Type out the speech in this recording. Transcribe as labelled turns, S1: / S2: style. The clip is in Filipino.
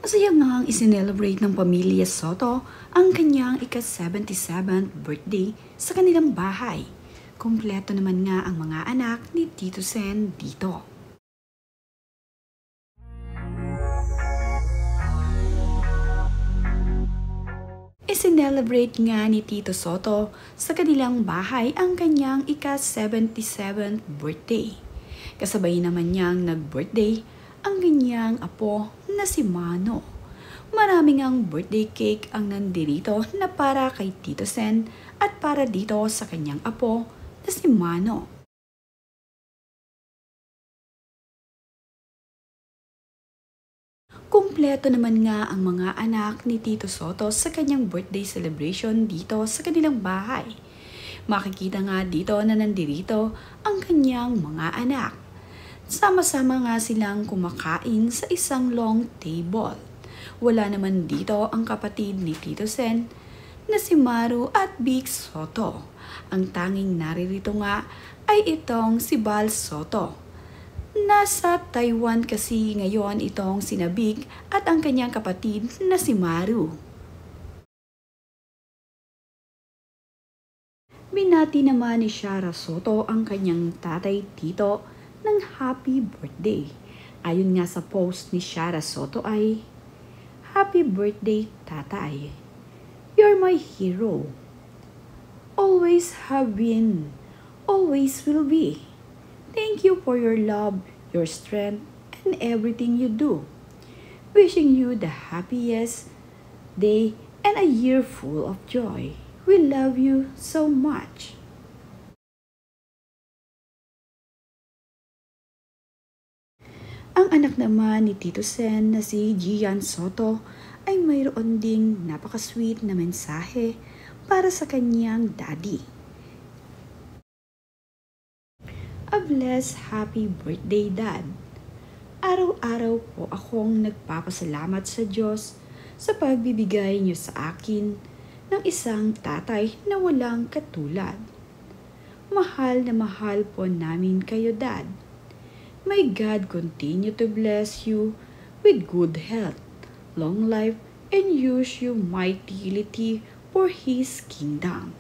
S1: Masaya ngang isinelebrate ng pamilya Soto ang kanyang ika-77th birthday sa kanilang bahay. Kumpleto naman nga ang mga anak ni Tito Sen dito. Isinelebrate nga ni Tito Soto sa kanilang bahay ang kanyang ika-77th birthday. Kasabay naman niyang nag-birthday ang kanyang apo na si Mano. Maraming ang birthday cake ang nandirito na para kay Tito Sen at para dito sa kanyang apo na si Mano. Kumpleto naman nga ang mga anak ni Tito Soto sa kanyang birthday celebration dito sa kanilang bahay. Makikita nga dito na nandirito ang kanyang mga anak. Sama-sama nga silang kumakain sa isang long table. Wala naman dito ang kapatid ni Tito Sen na si Maru at Big Soto. Ang tanging naririto nga ay itong si Bal Soto. Nasa Taiwan kasi ngayon itong si Big at ang kanyang kapatid na si Maru. Binati naman ni Shara Soto ang kanyang tatay Tito ng happy birthday. Ayon nga sa post ni Shara Soto ay, "Happy birthday, tatay. You're my hero. Always have been, always will be. Thank you for your love, your strength, and everything you do. Wishing you the happiest day and a year full of joy. We love you so much." Ang anak naman ni Tito Sen na si Gian Soto ay mayroon ding napaka-sweet na mensahe para sa kanyang daddy. A blessed happy birthday, Dad. Araw-araw po akong nagpapasalamat sa Diyos sa pagbibigay niyo sa akin ng isang tatay na walang katulad. Mahal na mahal po namin kayo, Dad. May God continue to bless you with good health, long life, and use you mightily for His kingdom.